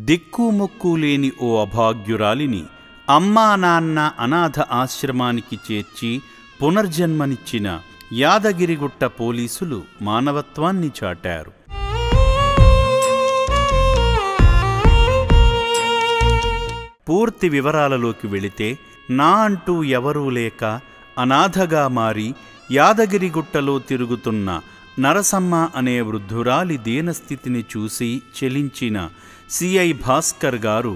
దిక్కుముక్కు లేని ఓ అభాగ్యురాలిని అమ్మా నాన్న అనాథ ఆశ్రమానికి చేర్చి పునర్జన్మనిచ్చిన యాదగిరిగుట్ట పోలీసులు మానవత్వాన్ని చాటారు. పూర్తి వివరాలలోకి వెళితే, నా అంటూ ఎవరూ లేక అనాథగా మారి యాదగిరిగుట్టలో తిరుగుతున్న నరసమ్మ అనే వృద్ధురాలి దీనస్థితిని చూసి చెలించిన సిఐ భాస్కర్ గారు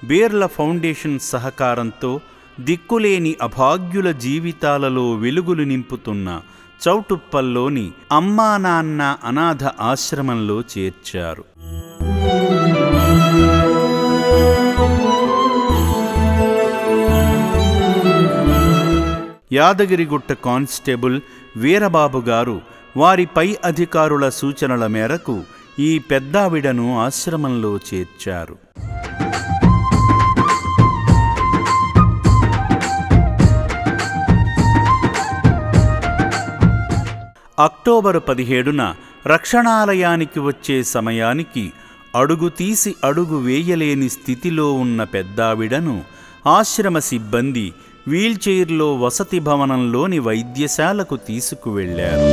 బేర్ల ఫౌండేషన్ సహకారంతో దిక్కులేని అభాగ్యుల జీవితాలలో వెలుగులు నింపుతున్న చౌటుప్పల్లోని అమ్మా నాన్న అనాథ ఆశ్రమంలో చేర్చారు. యాదగిరిగుట్ట కానిస్టేబుల్ వీరబాబు గారు వారి పై అధికారుల సూచనల మేరకు ఈ పెద్దావిడను ఆశ్రమంలో చేర్చారు. అక్టోబరు 17న రక్షణాలయానికి వచ్చే సమయానికి అడుగు తీసి అడుగు వేయలేని స్థితిలో ఉన్న పెద్దావిడను ఆశ్రమ సిబ్బంది వీల్చైర్లో వసతి భవనంలోని వైద్యశాలకు తీసుకువెళ్లారు.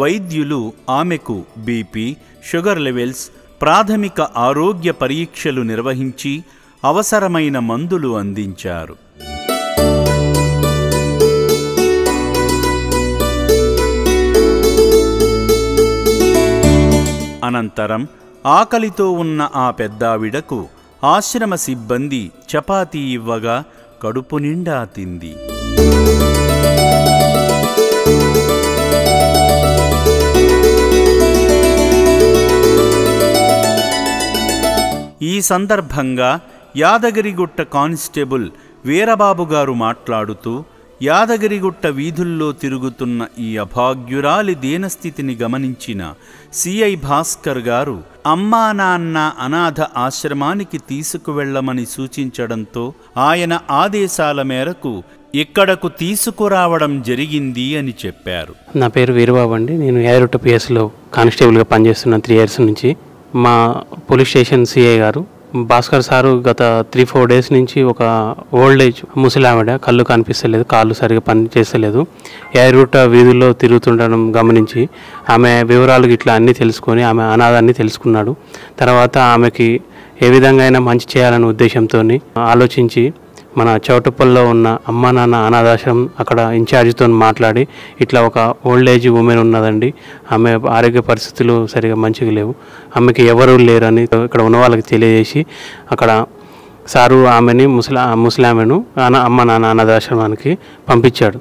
వైద్యులు ఆమెకు బీపీ, షుగర్ లెవెల్స్, ప్రాథమిక ఆరోగ్య పరీక్షలు నిర్వహించి అవసరమైన మందులు అందించారు. అనంతరం ఆకలితో ఉన్న ఆ పెద్దావిడకు ఆశ్రమ సిబ్బంది చపాతీ ఇవ్వగా కడుపు నిండా తింది. ఈ సందర్భంగా యాదగిరిగుట్ట కానిస్టేబుల్ వీరబాబు గారు మాట్లాడుతూ, యాదగిరిగుట్ట వీధుల్లో తిరుగుతున్న ఈ అభాగ్యురాలి దీనస్థితిని గమనించిన సిఐ భాస్కర్ గారు అమ్మా నాన్న అనాథ ఆశ్రమానికి తీసుకువెళ్లమని సూచించడంతో ఆయన ఆదేశాల మేరకు ఇక్కడకు తీసుకురావడం జరిగింది అని చెప్పారు. నా పేరు వీరబాబు అండి. నేను యాదగిరిగుట్ట పిఎస్లో కానిస్టేబుల్గా పనిచేస్తున్న 3 years నుంచి. మా పోలీస్ స్టేషన్ సిఐ గారు భాస్కర్ సారు గత 3-4 days నుంచి ఒక ఓల్డ్ ఏజ్ ముసలావిడ, కళ్ళు కనిపిస్తలేదు, కాళ్ళు సరిగా పని చేస్తలేదు, యాదగిరిగుట్ట వీధుల్లో తిరుగుతుండడం గమనించి ఆమె వివరాలు ఇట్లా అన్నీ తెలుసుకొని ఆమె అనాథాన్ని తెలుసుకున్నాడు. తర్వాత ఆమెకి ఏ విధంగా అయినా మంచి చేయాలనే ఉద్దేశంతో ఆలోచించి మన చౌటుప్పల్లో ఉన్న అమ్మా నాన్న అనాథాశ్రమం అక్కడ ఇన్ఛార్జితో మాట్లాడి, ఇట్లా ఒక ఓల్డ్ ఏజ్ ఉమెన్ ఉన్నదండి, ఆమె ఆరోగ్య పరిస్థితులు సరిగా మంచిగా లేవు, ఆమెకి ఎవరు లేరని ఇక్కడ ఉన్న వాళ్ళకి తెలియజేసి అక్కడ సారు ఆమెని ముసలామెను అమ్మా నాన్న అనాథాశ్రమానికి పంపించాడు.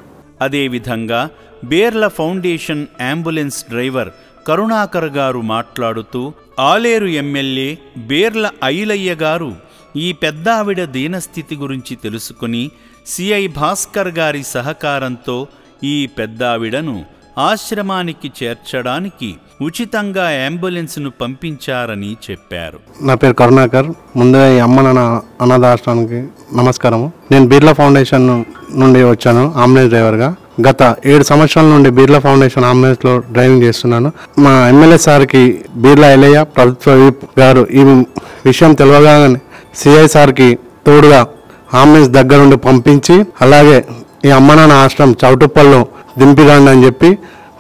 అదేవిధంగా Beerla foundation ambulance driver Karunakar గారు మాట్లాడుతూ, ఆలేరు ఎమ్మెల్యే బేర్ల ఐలయ్య గారు ఈ పెద్దావిడ దీనస్థితి గురించి తెలుసుకుని సిఐ భాస్కర్ గారి సహకారంతో ఈ పెద్దావిడను ఆశ్రమానికి చేర్చడానికి ఉచితంగా అంబులెన్స్ను పంపించారని చెప్పారు. నా పేరు కరుణాకర్. ముందుగా ఈ అమ్మ నాన్న అనాథాశ్రమానికి నమస్కారము. నేను బిర్లా ఫౌండేషన్ నుండి వచ్చాను అంబులెన్స్ డ్రైవర్గా. గత 7 సంవత్సరాల నుండి బిర్లా ఫౌండేషన్ అంబులెన్స్లో డ్రైవింగ్ చేస్తున్నాను. మా ఎమ్మెల్యే సార్కి బీర్లా ఐలయ్య ప్రభుత్వ గారు ఈ విషయం తెలియగానే సిఐ సార్కి తోడుగా అంబులెన్స్ దగ్గరుండి పంపించి, అలాగే ఈ అమ్మ నాన్న ఆశ్రమం చౌటుప్పల్లో దింపిరండి అని చెప్పి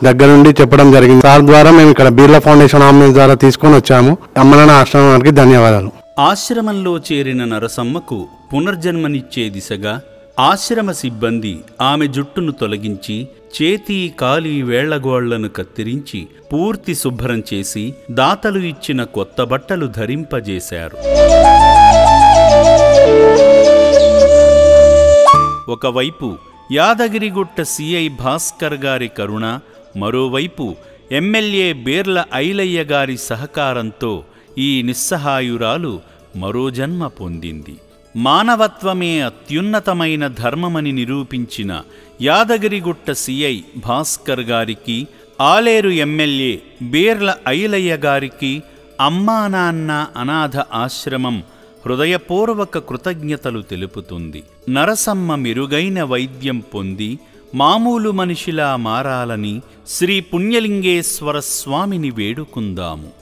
దగ్గరుండి చెప్పడం జరిగింది. సార్ ద్వారా మేము ఇక్కడ బీర్లా ఫౌండేషన్ అంబులెన్స్ ద్వారా తీసుకొని వచ్చాము. అమ్మ నాన్న ఆశ్రమానికి ధన్యవాదాలు. ఆశ్రమంలో చేరిన నరసమ్మకు పునర్జన్మనిచ్చే దిశగా ఆశ్రమ సిబ్బంది ఆమె జుట్టును తొలగించి చేతి కాలి వేళ్లగోళ్లను కత్తిరించి పూర్తి శుభ్రం చేసి దాతలు ఇచ్చిన కొత్త బట్టలు ధరింపజేశారు. ఒకవైపు యాదగిరిగుట్ట సిఐ భాస్కర్ గారి కరుణ, మరోవైపు ఎమ్మెల్యే బేర్ల ఐలయ్య గారి సహకారంతో ఈ నిస్సహాయురాలు మరో జన్మ పొందింది. మానవత్వమే అత్యున్నతమైన ధర్మమని నిరూపించిన యాదగిరిగుట్ట సిఐ భాస్కర్ గారికి, ఆలేరు ఎమ్మెల్యే బేర్ల ఐలయ్య గారికి అమ్మా నాన్న అనాథ ఆశ్రమం హృదయపూర్వక కృతజ్ఞతలు తెలుపుతుంది. నరసమ్మ మెరుగైన వైద్యం పొంది మామూలు మనిషిలా మారాలని శ్రీ పుణ్యలింగేశ్వర స్వామిని వేడుకుందాము.